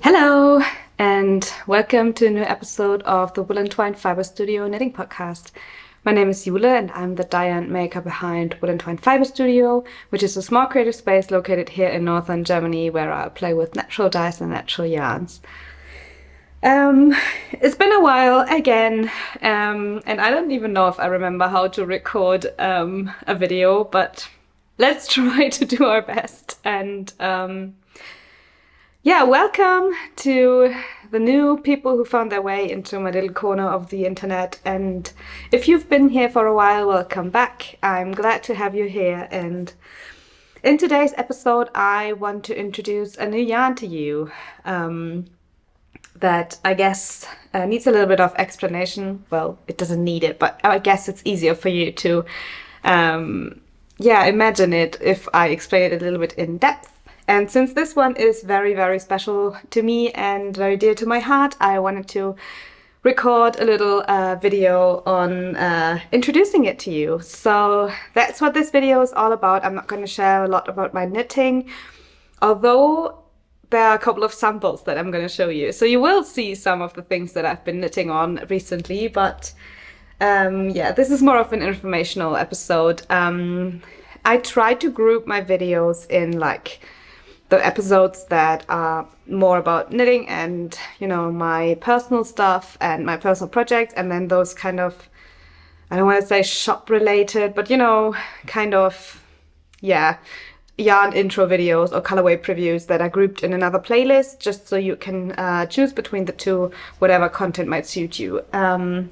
Hello and welcome to a new episode of the Woollentwine Fiber Studio knitting podcast. My name is Jule and I'm the dyer and maker behind Woollentwine Fiber Studio, which is a small creative space located here in northern Germany where I play with natural dyes and natural yarns. It's been a while again, and I don't even know if I remember how to record a video, but let's try to do our best. And yeah, welcome to the new people who found their way into my little corner of the internet. And if you've been here for a while, welcome back. I'm glad to have you here. And in today's episode, I want to introduce a new yarn to you that I guess needs a little bit of explanation. Well, it doesn't need it, but I guess it's easier for you to imagine it if I explain it a little bit in depth. And since this one is very, very special to me and very dear to my heart, I wanted to record a little video on introducing it to you. So that's what this video is all about. I'm not going to share a lot about my knitting, although there are a couple of samples that I'm going to show you. So you will see some of the things that I've been knitting on recently, but yeah, this is more of an informational episode. I try to group my videos in like the episodes that are more about knitting and, you know, my personal stuff and my personal projects, and then those kind of, I don't want to say shop related, but you know, kind of, yeah, yarn intro videos or colorway previews that are grouped in another playlist, just so you can choose between the two, whatever content might suit you. But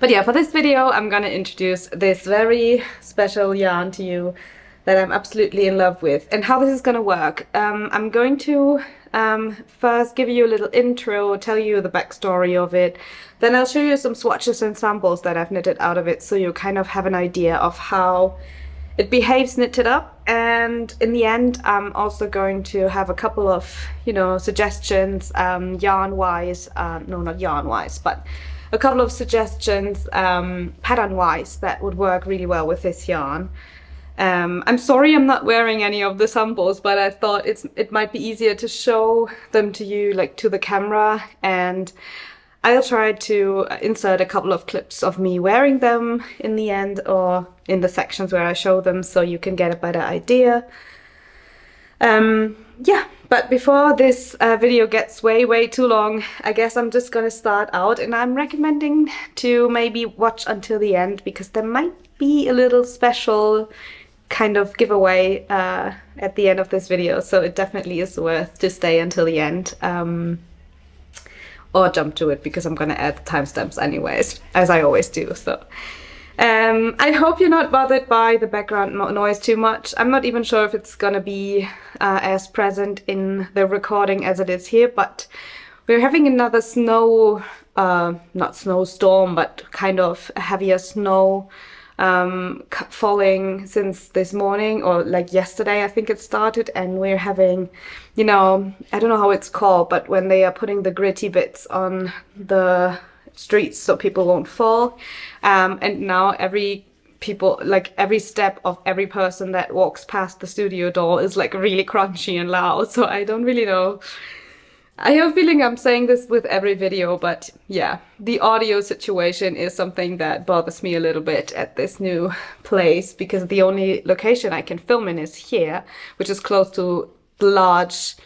yeah, for this video, I'm gonna introduce this very special yarn to you that I'm absolutely in love with. And how this is going to work, I'm going to first give you a little intro, tell you the backstory of it, then I'll show you some swatches and samples that I've knitted out of it, so you kind of have an idea of how it behaves knitted up. And in the end, I'm also going to have a couple of, you know, suggestions, yarn-wise, no, not yarn-wise, but a couple of suggestions pattern-wise that would work really well with this yarn. I'm sorry I'm not wearing any of the samples, but I thought it might be easier to show them to you, like to the camera, and I'll try to insert a couple of clips of me wearing them in the end or in the sections where I show them, so you can get a better idea. Yeah, but before this video gets way too long, I guess I'm just gonna start out, and I'm recommending to maybe watch until the end, because there might be a little special kind of giveaway at the end of this video, so it definitely is worth to stay until the end, or jump to it, because I'm gonna add the timestamps anyways, as I always do. So I hope you're not bothered by the background noise too much. I'm not even sure if it's gonna be as present in the recording as it is here, but we're having another snow, not snowstorm, but kind of a heavier snow falling since this morning, or like yesterday I think it started, and we're having, you know, I don't know how it's called, but when they are putting the gritty bits on the streets so people won't fall, and now every step of every person that walks past the studio door is like really crunchy and loud, so I don't really know. I have a feeling I'm saying this with every video, but yeah, the audio situation is something that bothers me a little bit at this new place, because the only location I can film in is here, which is close to the large,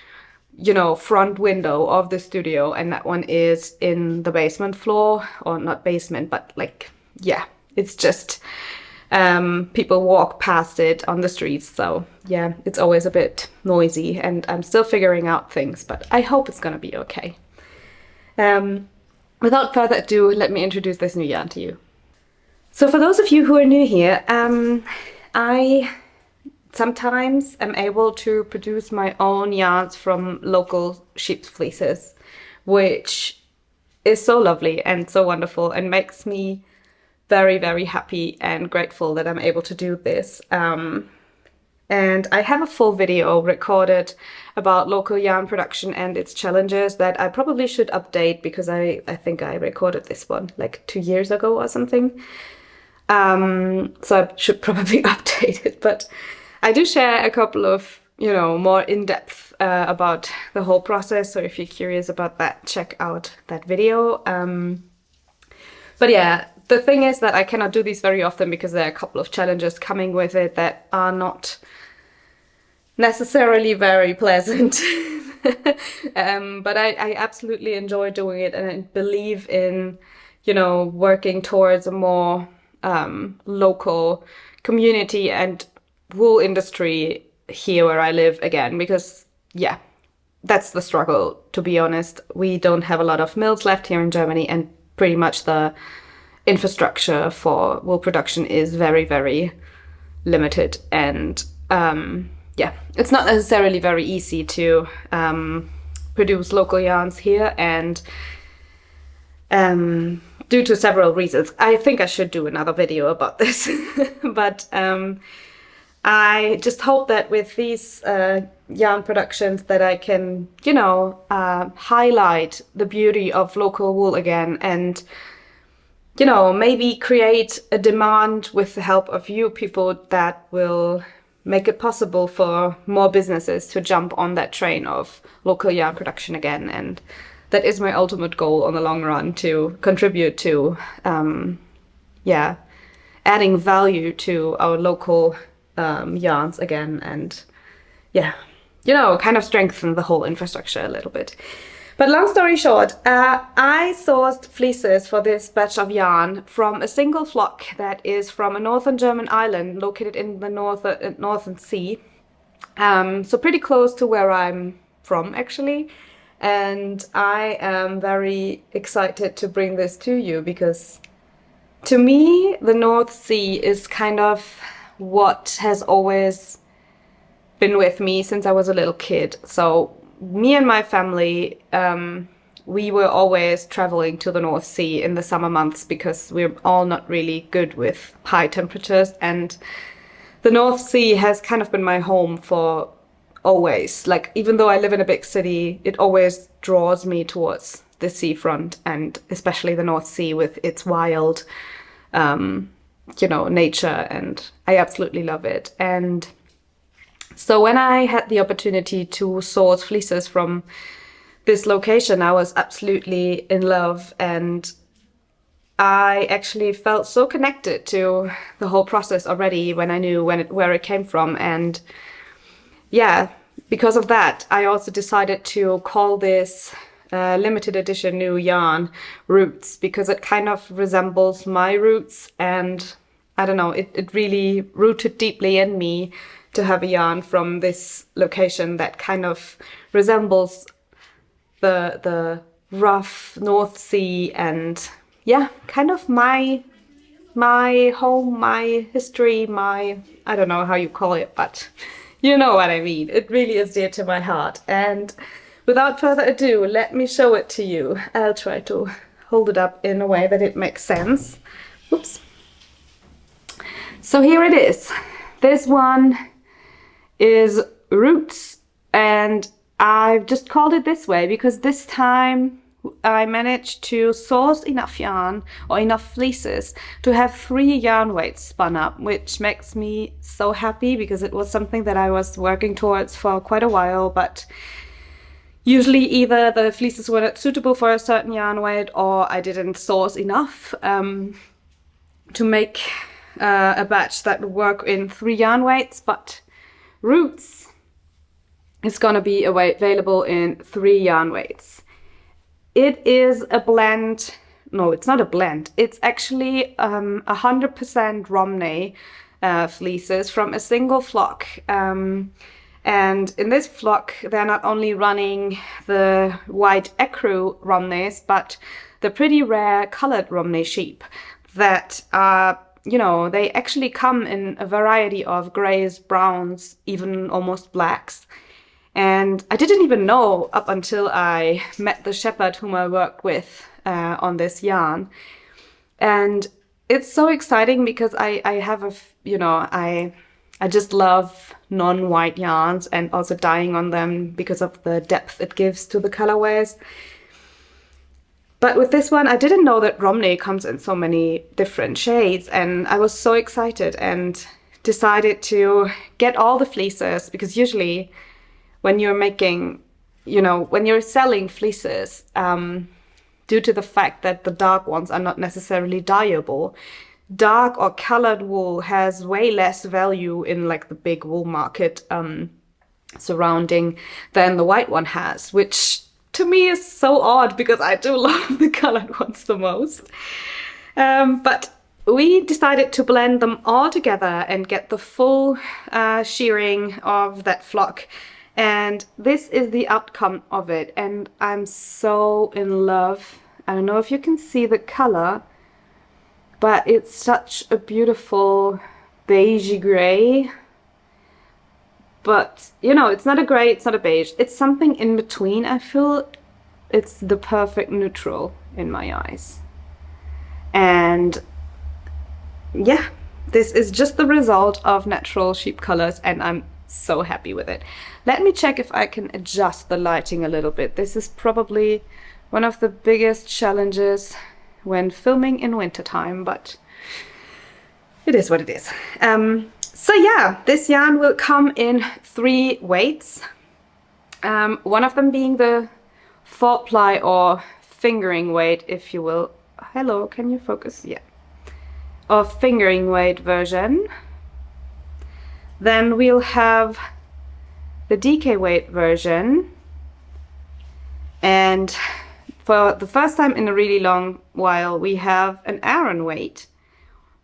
you know, front window of the studio, and that one is in the basement floor, or not basement, but like, yeah, it's just people walk past it on the streets, so yeah, it's always a bit noisy, and I'm still figuring out things, but I hope it's gonna be okay. Without further ado, let me introduce this new yarn to you. So for those of you who are new here, I sometimes I'm able to produce my own yarns from local sheep fleeces, which is so lovely and so wonderful and makes me very, very happy and grateful that I'm able to do this. And I have a full video recorded about local yarn production and its challenges that I probably should update, because I think I recorded this one like 2 years ago or something. So I should probably update it, but I do share a couple of, more in-depth about the whole process. So if you're curious about that, check out that video. But yeah, the thing is that I cannot do these very often because there are a couple of challenges coming with it that are not necessarily very pleasant. But I absolutely enjoy doing it, and I believe in, working towards a more local community and wool industry here where I live again, because yeah, that's the struggle, to be honest. We don't have a lot of mills left here in Germany, and pretty much the infrastructure for wool production is very, very limited. And yeah, it's not necessarily very easy to produce local yarns here, and due to several reasons. I think I should do another video about this. But I just hope that with these yarn productions that I can, highlight the beauty of local wool again, and maybe create a demand with the help of you people that will make it possible for more businesses to jump on that train of local yarn production again. And that is my ultimate goal on the long run, to contribute to, adding value to our local yarns again, and kind of strengthen the whole infrastructure a little bit. But long story short, I sourced fleeces for this batch of yarn from a single flock that is from a northern German island located in the Northern Sea. So pretty close to where I'm from, actually. And I am very excited to bring this to you, because to me, the North Sea is kind of what has always been with me since I was a little kid. So me and my family, we were always traveling to the North Sea in the summer months, because we're all not really good with high temperatures, and the North Sea has kind of been my home for always. Like, even though I live in a big city, it always draws me towards the seafront, and especially the North Sea with its wild, nature, and I absolutely love it. And so when I had the opportunity to source fleeces from this location, I was absolutely in love, and I actually felt so connected to the whole process already when I knew where it came from. And yeah, because of that, I also decided to call this limited edition new yarn Roots, because it kind of resembles my roots, and I don't know, it really rooted deeply in me to have a yarn from this location that kind of resembles the rough North Sea, and yeah, kind of my home, my history, I don't know how you call it, but you know what I mean. It really is dear to my heart. And without further ado, let me show it to you. I'll try to hold it up in a way that it makes sense. Oops. So here it is. This one is Roots, and I've just called it this way because this time I managed to source enough yarn, or enough fleeces, to have 3 yarn weights spun up, which makes me so happy, because it was something that I was working towards for quite a while, but usually either the fleeces were not suitable for a certain yarn weight, or I didn't source enough to make a batch that would work in 3 yarn weights. But Roots is gonna be available in 3 yarn weights. It is a blend. No, it's not a blend. It's actually 100% Romney fleeces from a single flock. And in this flock, they're not only running the white ecru Romneys, but the pretty rare colored Romney sheep that are you know, they actually come in a variety of grays, browns, even almost blacks. And I didn't even know up until I met the shepherd whom I worked with on this yarn. And it's so exciting because I have I just love non-white yarns, and also dyeing on them because of the depth it gives to the colorways. But with this one, I didn't know that Romney comes in so many different shades, and I was so excited and decided to get all the fleeces, because usually when you're making, when you're selling fleeces, due to the fact that the dark ones are not necessarily dyeable, dark or colored wool has way less value in like the big wool market surrounding than the white one has, which to me is so odd because I do love the colored ones the most. But we decided to blend them all together and get the full shearing of that flock. And this is the outcome of it, and I'm so in love. I don't know if you can see the color, but it's such a beautiful beige-y gray. But, it's not a gray, it's not a beige. It's something in between. I feel it's the perfect neutral in my eyes. And yeah, this is just the result of natural sheep colors, and I'm so happy with it. Let me check if I can adjust the lighting a little bit. This is probably one of the biggest challenges when filming in wintertime, but it is what it is. So yeah, this yarn will come in 3 weights. One of them being the 4-ply or fingering weight, if you will. Hello, can you focus? Yeah. Or fingering weight version. Then we'll have the DK weight version. And for the first time in a really long while, we have an Aran weight,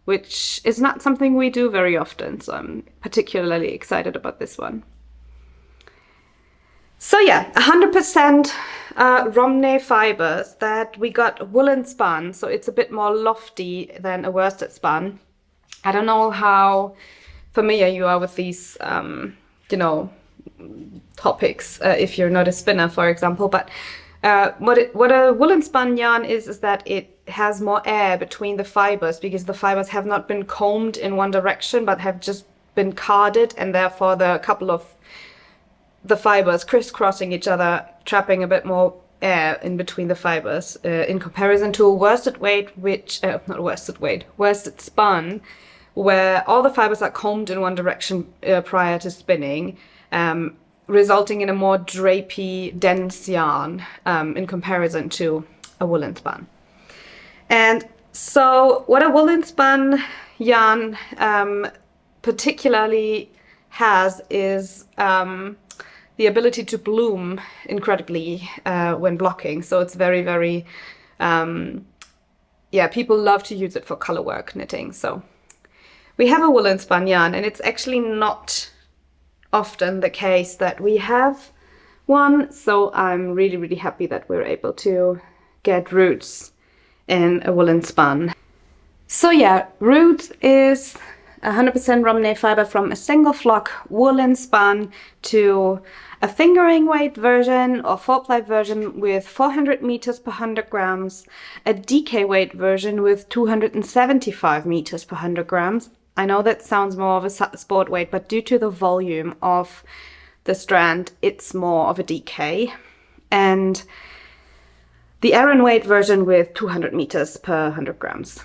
which is not something we do very often, so I'm particularly excited about this one. So yeah, 100% Romney fibers that we got woolen spun, so it's a bit more lofty than a worsted spun. I don't know how familiar you are with these, topics if you're not a spinner, for example, but what a woolen spun yarn is that it has more air between the fibers, because the fibers have not been combed in one direction but have just been carded, and therefore the couple of the fibers crisscrossing each other, trapping a bit more air in between the fibers, in comparison to a worsted weight, worsted spun, where all the fibers are combed in one direction prior to spinning, resulting in a more drapey, dense yarn in comparison to a woolen spun. And so what a woolen spun yarn particularly has is the ability to bloom incredibly when blocking. So it's very, very, people love to use it for colourwork knitting. So we have a woolen spun yarn, and it's actually not often the case that we have one. So I'm really, really happy that we're able to get roots in a woolen spun. So yeah, roots is 100% Romney fiber from a single flock woolen spun to a fingering weight version or 4-ply version with 400 meters per 100 grams, a DK weight version with 275 meters per 100 grams. I know that sounds more of a sport weight, but due to the volume of the strand, it's more of a DK. And the Aran weight version with 200 meters per 100 grams.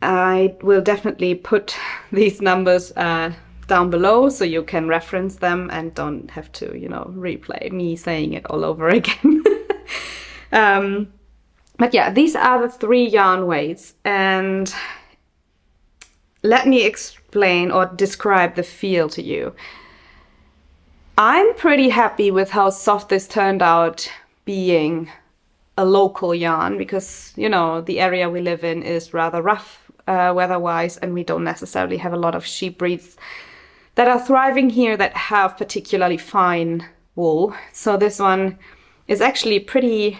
I will definitely put these numbers down below so you can reference them and don't have to, replay me saying it all over again. But yeah, these are the 3 yarn weights, and let me explain or describe the feel to you. I'm pretty happy with how soft this turned out being a local yarn, because, the area we live in is rather rough weather-wise, and we don't necessarily have a lot of sheep breeds that are thriving here that have particularly fine wool. So this one is actually pretty,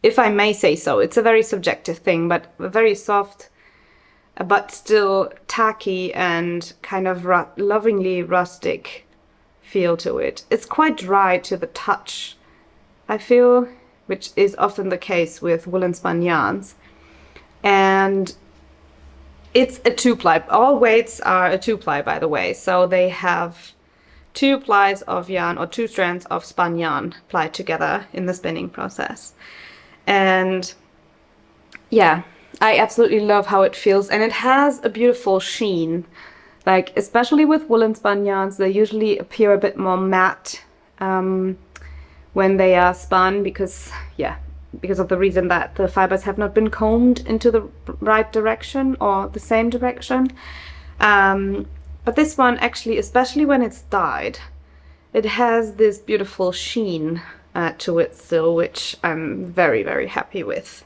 if I may say so, it's a very subjective thing, but very soft, but still tacky and kind of lovingly rustic feel to it. It's quite dry to the touch, I feel, which is often the case with woolen spun yarns. And it's a 2-ply. All weights are a 2-ply, by the way. So they have 2 plies of yarn, or 2 strands of spun yarn plied together in the spinning process. And yeah, I absolutely love how it feels, and it has a beautiful sheen. Like, especially with woolen spun yarns, they usually appear a bit more matte when they are spun, because of the reason that the fibers have not been combed into the right direction or the same direction. But this one actually, especially when it's dyed, it has this beautiful sheen to it still, which I'm very, very happy with.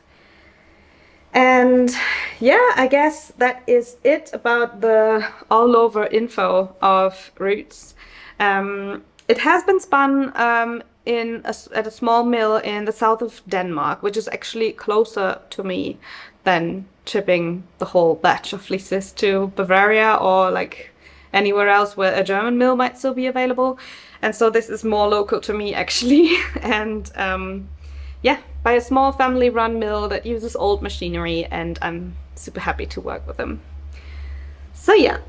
And yeah, I guess that is it about the all over info of Roots. It has been spun at a small mill in the south of Denmark, which is actually closer to me than shipping the whole batch of fleeces to Bavaria or like anywhere else where a German mill might still be available. And so this is more local to me actually. And yeah, by a small family run mill that uses old machinery, and I'm super happy to work with them. So yeah.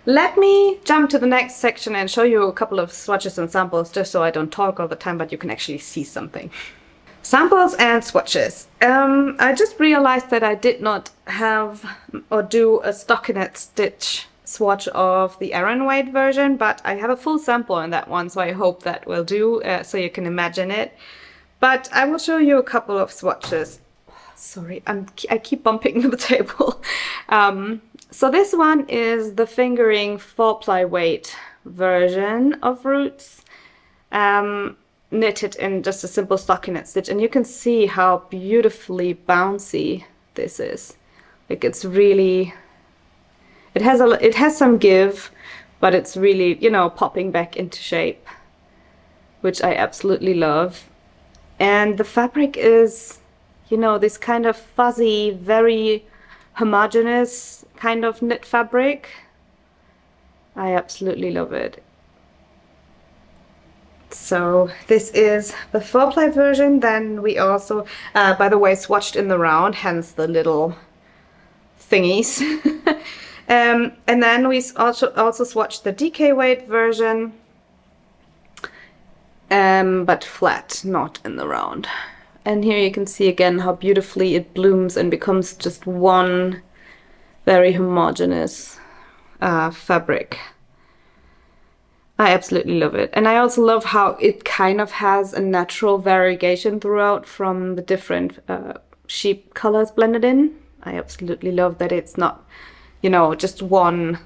Let me jump to the next section and show you a couple of swatches and samples, just so I don't talk all the time, but you can actually see something. Samples and swatches. I just realized that I did not have or do a stockinette stitch swatch of the Aran weight version, but I have a full sample in that one, so I hope that will do, so you can imagine it. But I will show you a couple of swatches. Sorry, I keep bumping the table. So this one is the fingering 4-ply weight version of Roots, knitted in just a simple stockinette stitch, and you can see how beautifully bouncy this is. Like, it's really, it has some give, but it's really, you know, popping back into shape, which I absolutely love. And the fabric is, you know, this kind of fuzzy, very homogeneous kind of knit fabric. I absolutely love it. So this is the 4-ply version. Then we also, by the way, swatched in the round, hence the little thingies. And then we also swatched the DK weight version, but flat, not in the round. And here you can see again how beautifully it blooms and becomes just one very homogeneous fabric. I absolutely love it. And I also love how it kind of has a natural variegation throughout from the different sheep colors blended in. I absolutely love that it's not, you know, just one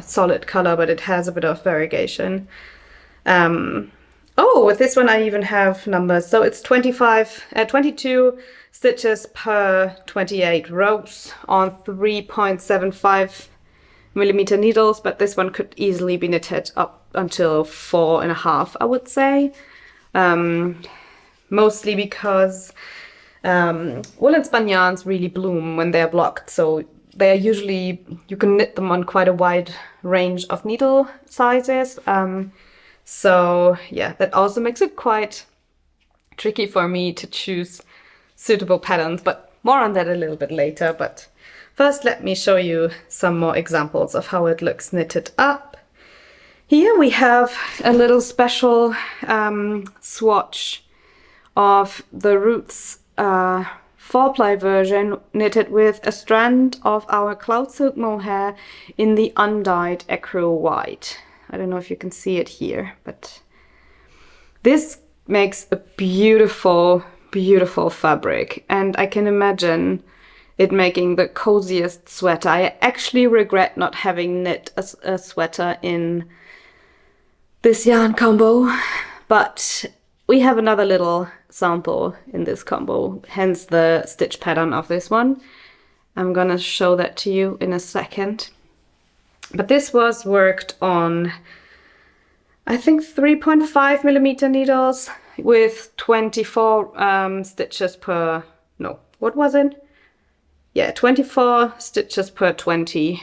solid color, but it has a bit of variegation. Oh, with this one I even have numbers. So it's 22 stitches per 28 rows on 3.75 millimeter needles, but this one could easily be knitted up until 4.5, I would say. Mostly because woolen spun yarns really bloom when they're blocked, so they're usually, you can knit them on quite a wide range of needle sizes. So yeah, that also makes it quite tricky for me to choose suitable patterns, but more on that a little bit later. But first, let me show you some more examples of how it looks knitted up. Here we have a little special swatch of the Roots 4-ply version knitted with a strand of our cloud silk mohair in the undyed ecru white. I don't know if you can see it here, but this makes a beautiful, beautiful fabric, and I can imagine it making the coziest sweater. I actually regret not having knit a sweater in this yarn combo, but we have another little sample in this combo, hence the stitch pattern of this one. I'm gonna show that to you in a second. But this was worked on, I think, 3.5 millimeter needles with 24 stitches per, no, what was it? yeah, 24 stitches per 20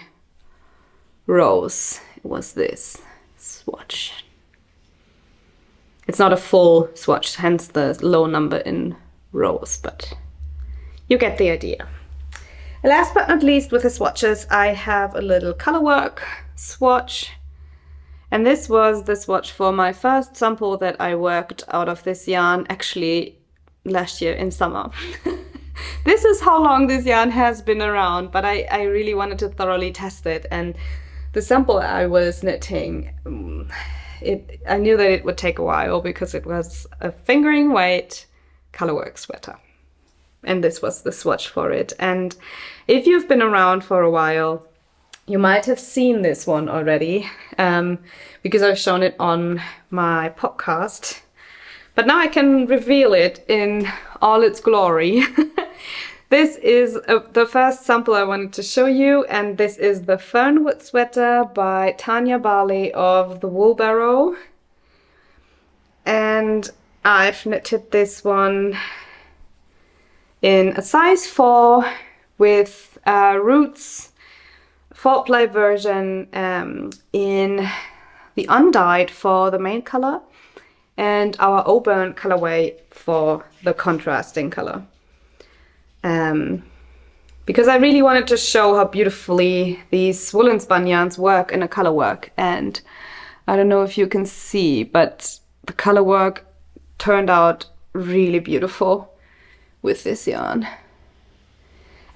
rows. It was this swatch. It's not a full swatch, hence the low number in rows, but you get the idea. Last but not least, with the swatches, I have a little colourwork swatch. And this was the swatch for my first sample that I worked out of this yarn, actually last year in summer. This is how long this yarn has been around, but I really wanted to thoroughly test it. And the sample I was knitting, I knew that it would take a while because it was a fingering weight colourwork sweater. And this was the swatch for it. And if you've been around for a while, you might have seen this one already, because I've shown it on my podcast. But now I can reveal it in all its glory. This is the first sample I wanted to show you, and this is the Fernwood sweater by Tanya Barley of the Wool Barrow. And I've knitted this one in a size 4 with roots 4-ply version in the undyed for the main color and our auburn colorway for the contrasting color. Because I really wanted to show how beautifully these woolen spun yarns work in a color work, and I don't know if you can see, but the color work turned out really beautiful with this yarn.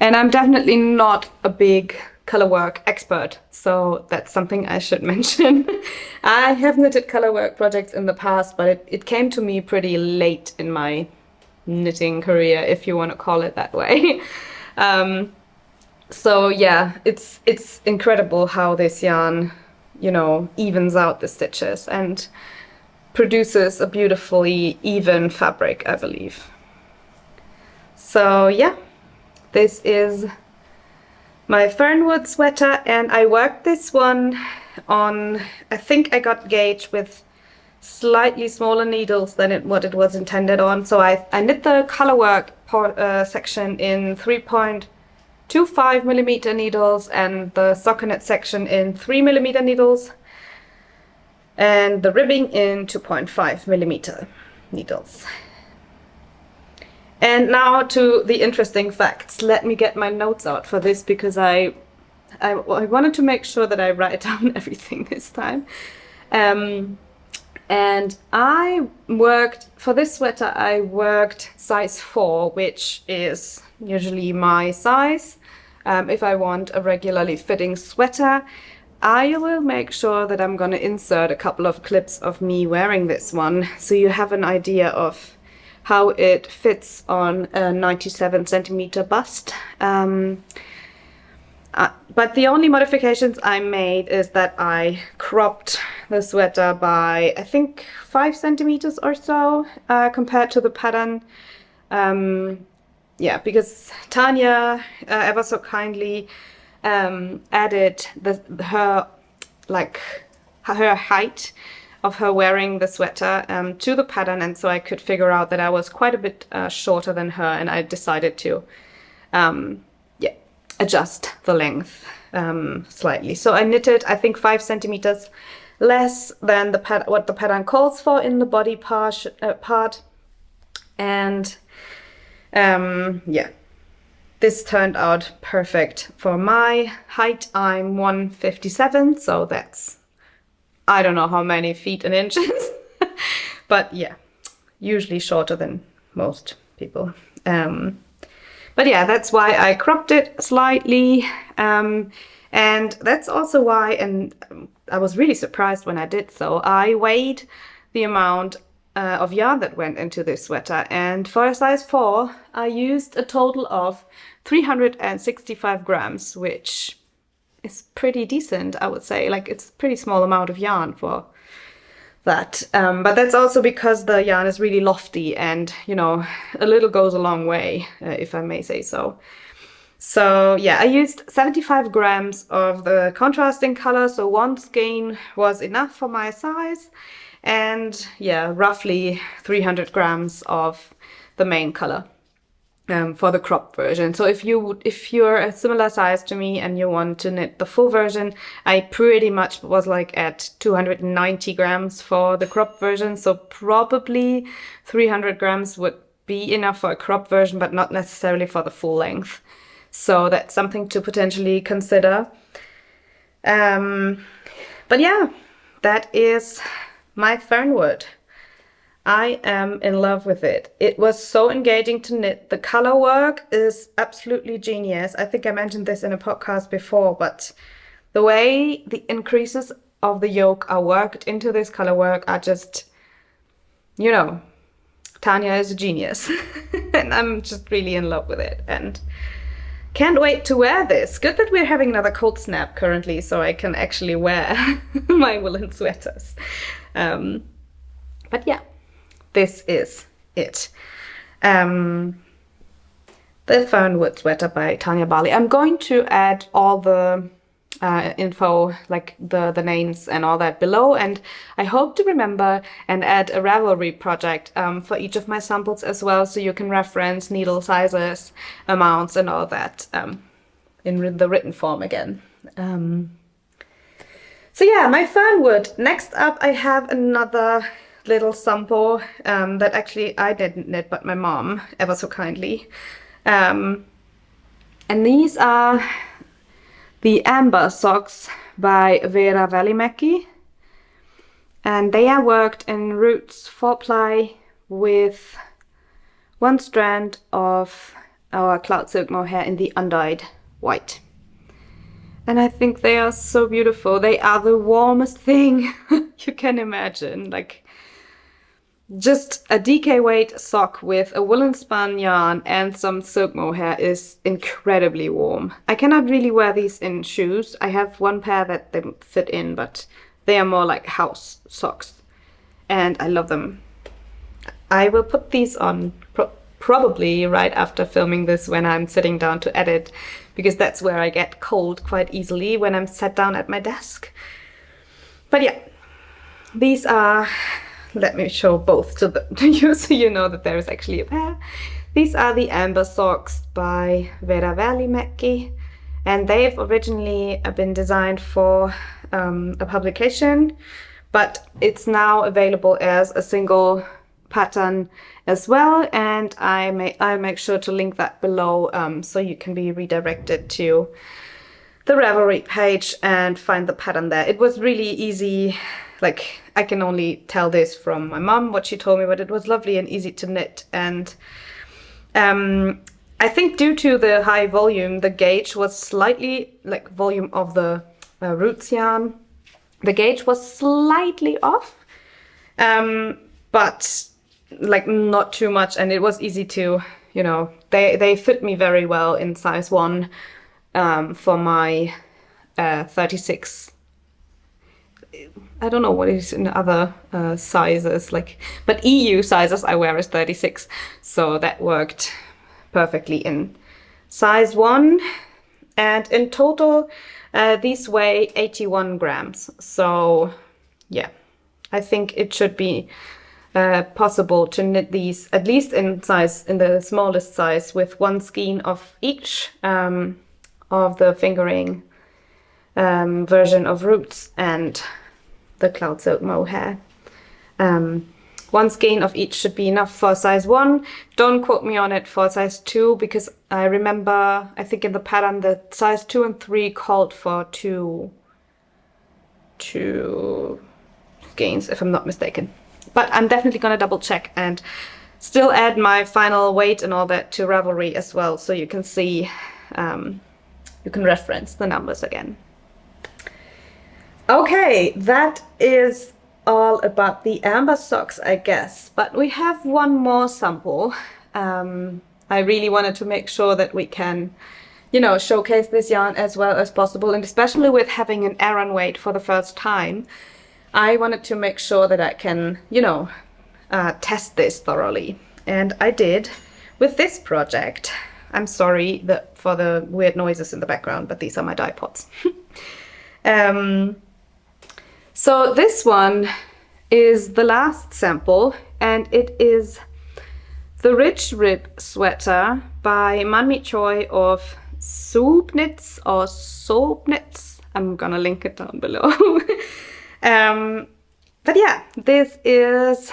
And I'm definitely not a big colorwork expert, so that's something I should mention. I have knitted colorwork projects in the past, but it came to me pretty late in my knitting career, if you want to call it that way. So yeah, it's incredible how this yarn, you know, evens out the stitches and produces a beautifully even fabric, I believe. So yeah, this is my Fernwood sweater, and I worked this one on, I think I got gauge with slightly smaller needles than what it was intended on. So I knit the colorwork section in 3.25 millimeter needles and the stockinette section in 3 millimeter needles and the ribbing in 2.5 millimeter needles. And now to the interesting facts. Let me get my notes out for this because I wanted to make sure that I write down everything this time. And I worked, for this sweater, I worked size 4, which is usually my size. If I want a regularly fitting sweater, I will make sure that I'm gonna insert a couple of clips of me wearing this one, so you have an idea of how it fits on a 97 centimeter bust. But the only modifications I made is that I cropped the sweater by, I think, 5 centimeters or so compared to the pattern. Yeah, because Tanya ever so kindly added her height of her wearing the sweater to the pattern, and so I could figure out that I was quite a bit shorter than her, and I decided to adjust the length slightly. So I knitted, I think, 5 centimeters less than what the pattern calls for in the body part, and yeah, this turned out perfect for my height. I'm 157, so that's, I don't know how many feet and inches, but yeah, usually shorter than most people. But yeah, that's why I cropped it slightly, and that's also why, and I was really surprised when I did so, I weighed the amount of yarn that went into this sweater, and for a size 4 I used a total of 365 grams, which is pretty decent, I would say. Like, it's a pretty small amount of yarn for that, but that's also because the yarn is really lofty, and you know, a little goes a long way, if I may say so. So yeah, I used 75 grams of the contrasting color, so 1 skein was enough for my size, and yeah, roughly 300 grams of the main color. for the crop version. So if you're a similar size to me and you want to knit the full version, I pretty much was like at 290 grams for the crop version. So probably 300 grams would be enough for a crop version, but not necessarily for the full length. So that's something to potentially consider. But yeah, that is my fernwood. I am in love with it. It was so engaging to knit. The color work is absolutely genius. I think I mentioned this in a podcast before, but the way the increases of the yoke are worked into this color work are just, you know, Tanya is a genius. And I'm just really in love with it and can't wait to wear this. Good that we're having another cold snap currently, so I can actually wear my woolen sweaters. But yeah. This is it. The Fernwood sweater by Tanya Bali. I'm going to add all the info, like the names and all that below, and I hope to remember and add a Ravelry project for each of my samples as well, so you can reference needle sizes, amounts and all that in the written form again. So yeah, my Fernwood. Next up I have another little sample that actually I didn't knit, but my mom ever so kindly. And these are the Amber socks by Vera Välimäki. And they are worked in roots 4-ply with one strand of our cloud silk mohair in the undyed white. And I think they are so beautiful. They are the warmest thing you can imagine. Like, just a DK weight sock with a woolen spun yarn and some silk mohair is incredibly warm. I cannot really wear these in shoes. I have one pair that they fit in, but they are more like house socks. And I love them. I will put these on probably right after filming this when I'm sitting down to edit, because that's where I get cold quite easily, when I'm sat down at my desk. But yeah, these are... Let me show both to you so you know that there is actually a pair. These are the Amber socks by Vera Välimäki, and they've originally been designed for a publication, but it's now available as a single pattern as well, and I'll make sure to link that below so you can be redirected to the Ravelry page and find the pattern there. It was really easy. Like, I can only tell this from my mom, what she told me, but it was lovely and easy to knit. And I think due to the high volume, the gauge was slightly, like volume of the roots yarn, the gauge was slightly off, but like not too much. And it was easy to, you know, they fit me very well in size 1 for my 36. I don't know what is in other sizes, like, but EU sizes I wear is 36, so that worked perfectly in size 1. And in total, these weigh 81 grams. So yeah, I think it should be possible to knit these at least in the smallest size, with one skein of each of the fingering version of roots and the cloud silk mohair. One skein of each should be enough for size 1. Don't quote me on it for size 2, because I remember, I think in the pattern, the size 2 and 3 called for two skeins, if I'm not mistaken. But I'm definitely gonna double check and still add my final weight and all that to Ravelry as well, so you can see, you can reference the numbers again. Okay, that is all about the Amber socks, I guess. But we have one more sample. I really wanted to make sure that we can, you know, showcase this yarn as well as possible. And especially with having an Aran weight for the first time, I wanted to make sure that I can, you know, test this thoroughly. And I did with this project. I'm sorry for the weird noises in the background, but these are my dye pots. So this one is the last sample, and it is the Rich Rib sweater by Manmi Choi of Soup Knits or Soap Knits. I'm gonna link it down below. But yeah, this is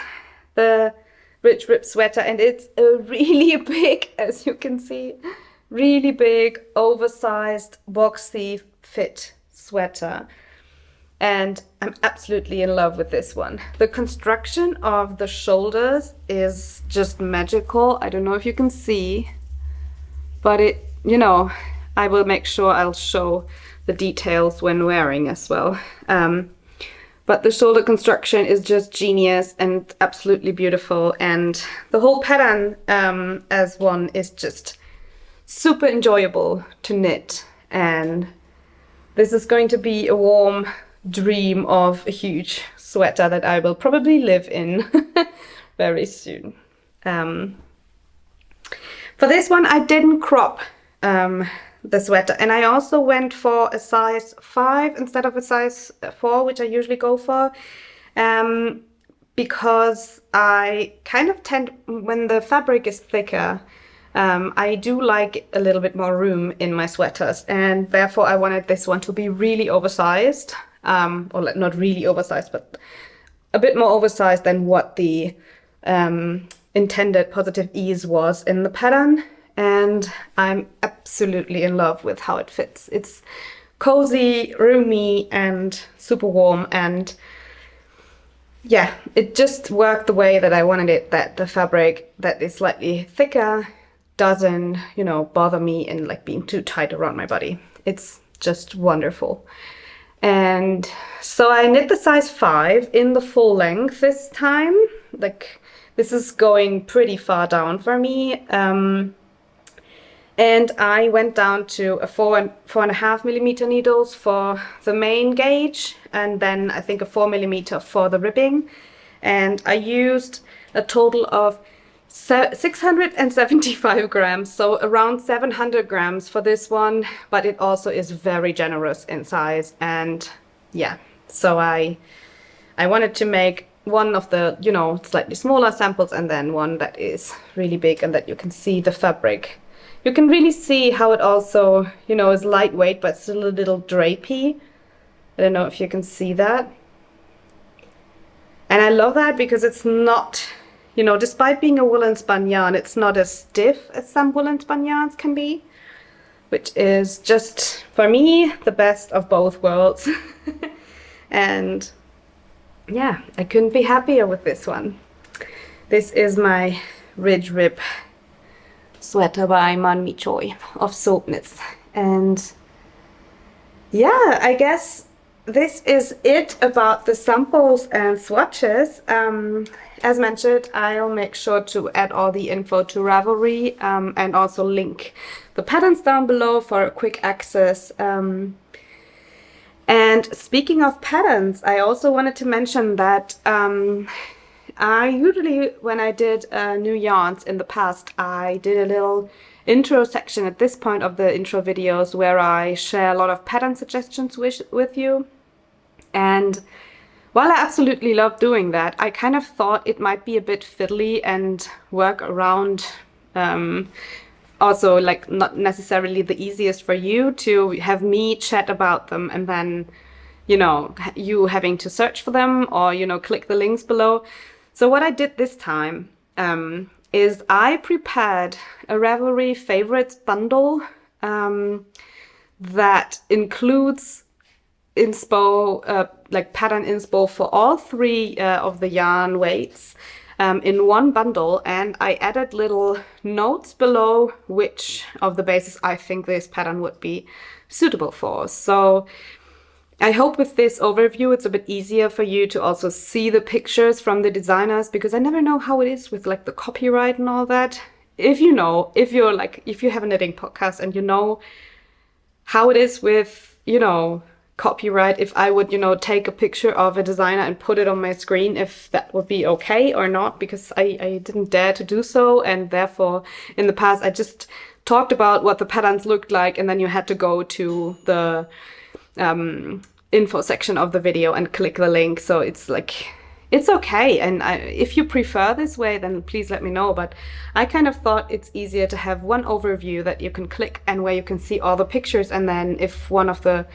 the Ridge Rib sweater, and it's a really big, as you can see, really big, oversized, boxy fit sweater. And I'm absolutely in love with this one. The construction of the shoulders is just magical. I don't know if you can see, but it, you know, I will make sure I'll show the details when wearing as well. But the shoulder construction is just genius and absolutely beautiful. And the whole pattern as one is just super enjoyable to knit. And this is going to be a warm dream of a huge sweater that I will probably live in very soon. For this one, I didn't crop the sweater, and I also went for a size 5 instead of a size 4, which I usually go for, because I kind of tend, when the fabric is thicker, I do like a little bit more room in my sweaters, and therefore I wanted this one to be really oversized, or like not really oversized, but a bit more oversized than what the intended positive ease was in the pattern. And I'm absolutely in love with how it fits. It's cozy, roomy, and super warm, and yeah, it just worked the way that I wanted it, that the fabric that is slightly thicker doesn't, you know, bother me and like being too tight around my body. It's just wonderful. And so I knit the size 5 in the full length this time. Like, this is going pretty far down for me. And I went down to a 4.5 millimeter needles for the main gauge, and then I think a 4 millimeter for the ribbing. And I used a total of 675 grams, so around 700 grams for this one, but it also is very generous in size. And yeah, so I wanted to make one of the, you know, slightly smaller samples, and then one that is really big and that you can see the fabric. You can really see how it also, you know, is lightweight, but still a little drapey. I don't know if you can see that. And I love that because it's not, you know, despite being a woolen spun yarn, it's not as stiff as some woolen spun yarns can be, which is just, for me, the best of both worlds. And yeah, I couldn't be happier with this one. This is my Ridge Rib sweater by Manmi Choi of Soap Knits. And yeah, I guess this is it about the samples and swatches. As mentioned, I'll make sure to add all the info to Ravelry, and also link the patterns down below for quick access. And speaking of patterns, I also wanted to mention that I usually, when I did new yarns in the past, I did a little intro section at this point of the intro videos where I share a lot of pattern suggestions with you. And while I absolutely love doing that, I kind of thought it might be a bit fiddly and work around, also like not necessarily the easiest for you to have me chat about them and then, you know, you having to search for them or, you know, click the links below. So what I did this time is I prepared a Ravelry favorites bundle that includes inspo, like pattern inspo for all 3 of the yarn weights in one bundle, and I added little notes below which of the bases I think this pattern would be suitable for. So I hope with this overview it's a bit easier for you to also see the pictures from the designers, because I never know how it is with like the copyright and all that. If you know, if you have a knitting podcast and you know how it is with, you know, copyright, if I would, you know, take a picture of a designer and put it on my screen, if that would be okay or not, because I didn't dare to do so, and therefore in the past I just talked about what the patterns looked like, and then you had to go to the info section of the video and click the link. So it's like, it's okay. And if you prefer this way, then please let me know. But I kind of thought it's easier to have one overview that you can click and where you can see all the pictures. And then if one of the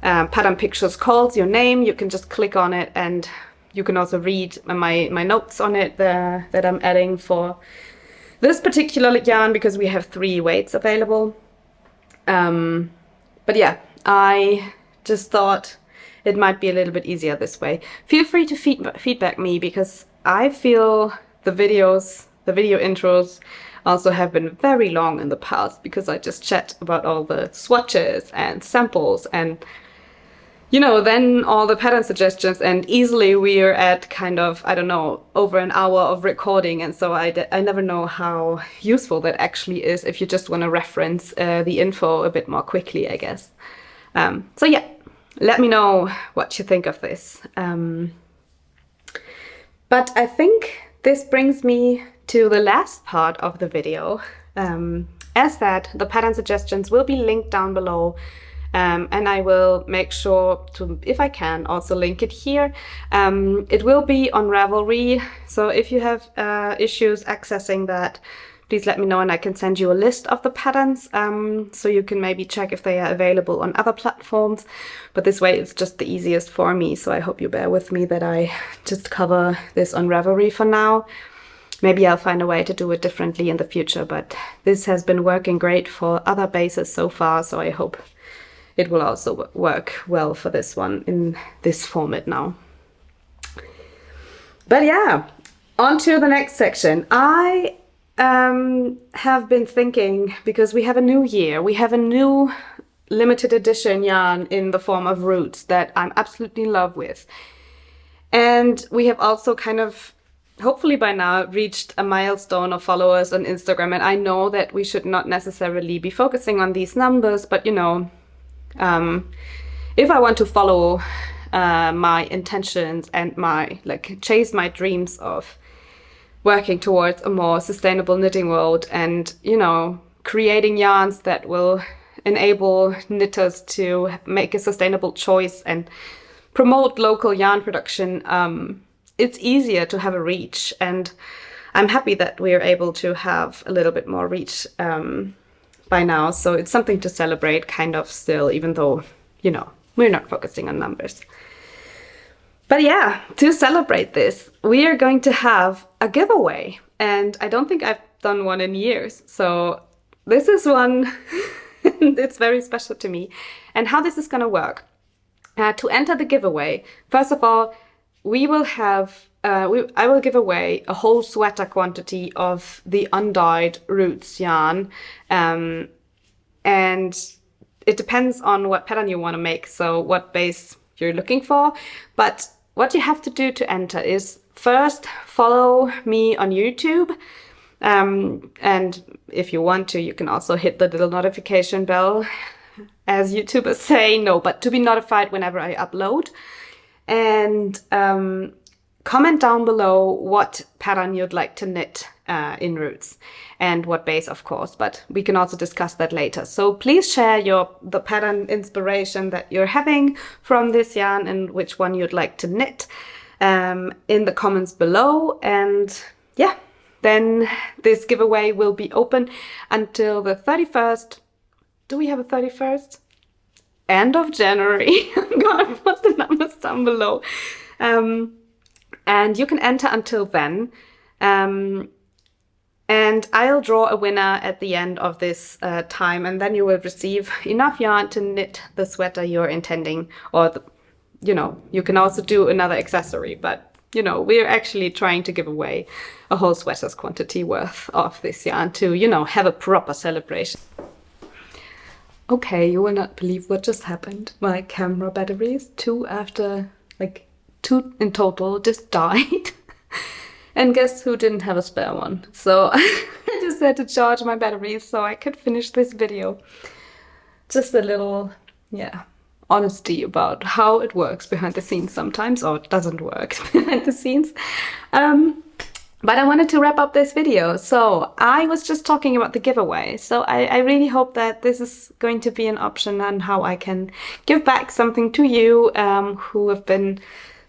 pattern pictures calls your name, you can just click on it, and you can also read my notes on it that I'm adding for this particular yarn, because we have 3 weights available. But yeah, I just thought it might be a little bit easier this way. Feel free to feedback me, because I feel the video intros also have been very long in the past, because I just chat about all the swatches and samples and, you know, then all the pattern suggestions, and easily we're at kind of, I don't know, over an hour of recording. And so I never know how useful that actually is if you just want to reference the info a bit more quickly, I guess. So yeah, let me know what you think of this. But I think this brings me to the last part of the video. As said, the pattern suggestions will be linked down below. And I will make sure to, if I can, also link it here. It will be on Ravelry, so if you have issues accessing that, please let me know and I can send you a list of the patterns, so you can maybe check if they are available on other platforms. But this way it's just the easiest for me, so I hope you bear with me that I just cover this on Ravelry for now. Maybe I'll find a way to do it differently in the future, but this has been working great for other bases so far, so I hope it will also work well for this one in this format now. But yeah, on to the next section. I have been thinking, because we have a new year, we have a new limited edition yarn in the form of roots that I'm absolutely in love with. And we have also kind of, hopefully by now, reached a milestone of followers on Instagram. And I know that we should not necessarily be focusing on these numbers, but you know, if I want to follow my intentions and chase my dreams of working towards a more sustainable knitting world, and, you know, creating yarns that will enable knitters to make a sustainable choice and promote local yarn production, it's easier to have a reach. And I'm happy that we're able to have a little bit more reach by now, so it's something to celebrate kind of still, even though, you know, we're not focusing on numbers. But yeah, to celebrate this, we are going to have a giveaway, and I don't think I've done one in years, so this is one it's very special to me. And how this is going to work, to enter the giveaway, first of all, we will have I will give away a whole sweater quantity of the undyed roots yarn, and it depends on what pattern you want to make, so what base you're looking for. But what you have to do to enter is first follow me on YouTube, and if you want to, you can also hit the little notification bell, as YouTubers say, but to be notified whenever I upload. And comment down below what pattern you'd like to knit in roots, and what base, of course, but we can also discuss that later. So please share the pattern inspiration that you're having from this yarn and which one you'd like to knit in the comments below. And yeah, then this giveaway will be open until the 31st. Do we have a 31st? End of January. I'm gonna put the numbers down below. And you can enter until then. And I'll draw a winner at the end of this time, and then you will receive enough yarn to knit the sweater you're intending, or, you know, you can also do another accessory, but, you know, we're actually trying to give away a whole sweater's quantity worth of this yarn to, you know, have a proper celebration. Okay, you will not believe what just happened. My camera batteries, two in total, just died. And guess who didn't have a spare one? So I just had to charge my batteries so I could finish this video. Just a little, honesty about how it works behind the scenes sometimes, or it doesn't work behind the scenes. But I wanted to wrap up this video. So I was just talking about the giveaway. So I really hope that this is going to be an option on how I can give back something to you who have been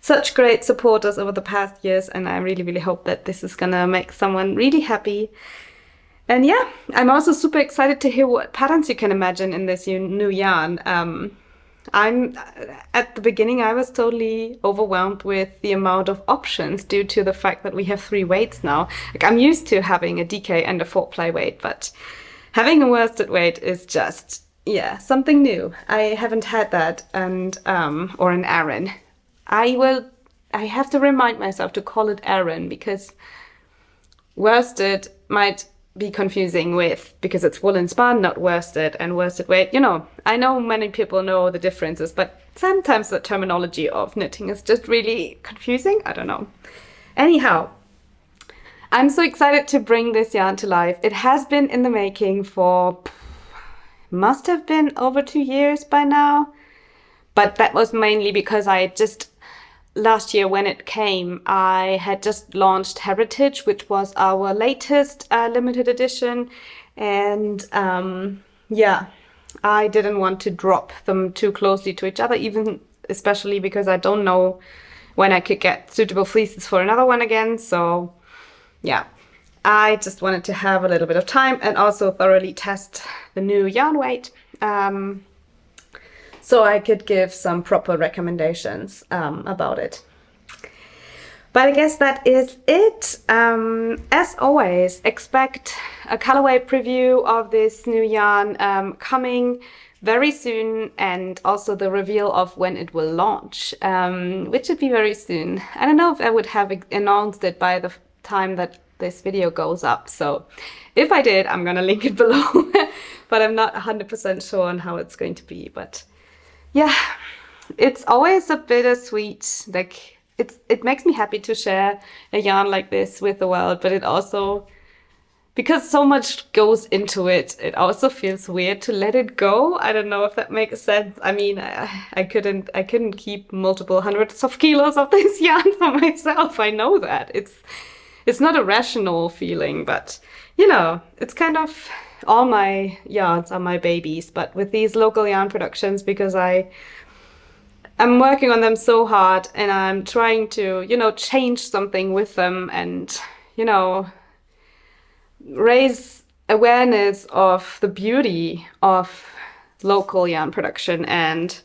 such great supporters over the past years, and I really, really hope that this is gonna make someone really happy. And yeah, I'm also super excited to hear what patterns you can imagine in this new yarn. At the beginning, I was totally overwhelmed with the amount of options due to the fact that we have 3 weights now. Like, I'm used to having a DK and a 4-ply weight, but having a worsted weight is just, yeah, something new. I haven't had that, and or an Aran. I have to remind myself to call it Aran, because worsted might be confusing with, because it's woolen spun, not worsted, and worsted weight. You know, I know many people know the differences, but sometimes the terminology of knitting is just really confusing. I don't know. Anyhow, I'm so excited to bring this yarn to life. It has been in the making for, must have been over 2 years by now, but that was mainly because I just, last year when it came, I had just launched Heritage, which was our latest limited edition, and yeah, I didn't want to drop them too closely to each other, especially because I don't know when I could get suitable fleeces for another one again. So yeah, I just wanted to have a little bit of time and also thoroughly test the new yarn weight, so I could give some proper recommendations about it. But I guess that is it. As always, expect a colorway preview of this new yarn coming very soon, and also the reveal of when it will launch, which should be very soon. I don't know if I would have announced it by the time that this video goes up, so if I did, I'm gonna link it below, but I'm not 100% sure on how it's going to be. But yeah, it's always a bittersweet. Like, it makes me happy to share a yarn like this with the world, but it also, because so much goes into it, it also feels weird to let it go. I don't know if that makes sense. I mean, I couldn't keep multiple hundreds of kilos of this yarn for myself. I know that it's not a rational feeling, but you know, it's kind of, all my yarns are my babies. But with these local yarn productions, because I'm working on them so hard, and I'm trying to, you know, change something with them, and, you know, raise awareness of the beauty of local yarn production and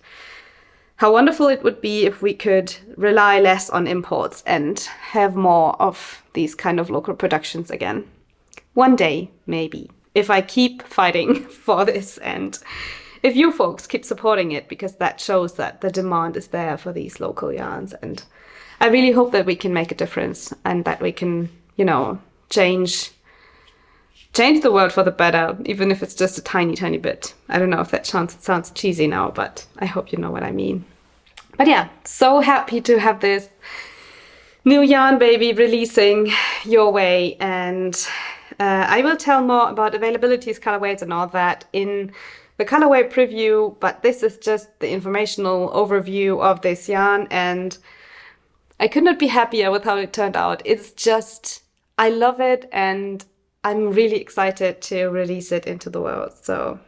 how wonderful it would be if we could rely less on imports and have more of these kind of local productions again. One day, maybe, if I keep fighting for this, and if you folks keep supporting it, because that shows that the demand is there for these local yarns. And I really hope that we can make a difference, and that we can, you know, change the world for the better, even if it's just a tiny, tiny bit. I don't know if that sounds cheesy now, but I hope you know what I mean. But yeah, so happy to have this new yarn baby releasing your way, and I will tell more about availabilities, colorways and all that in the colorway preview, but this is just the informational overview of this yarn, and I could not be happier with how it turned out. It's just, I love it, and I'm really excited to release it into the world. So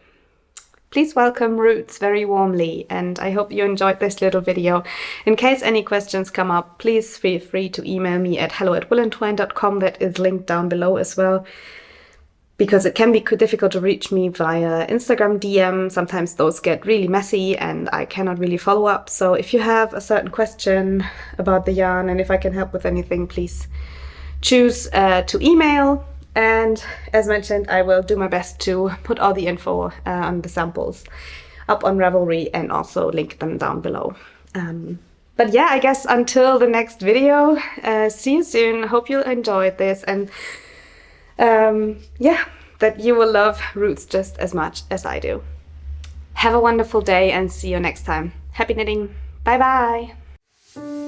please welcome Roots very warmly, and I hope you enjoyed this little video. In case any questions come up, please feel free to email me at hello@woollentwine.com. That is linked down below as well, because it can be difficult to reach me via Instagram DM. Sometimes those get really messy and I cannot really follow up. So if you have a certain question about the yarn, and if I can help with anything, please choose to email. And as mentioned, I will do my best to put all the info on the samples up on Ravelry, and also link them down below. But yeah, I guess until the next video, see you soon. Hope you enjoyed this, and yeah, that you will love Roots just as much as I do. Have a wonderful day, and see you next time. Happy knitting. Bye bye.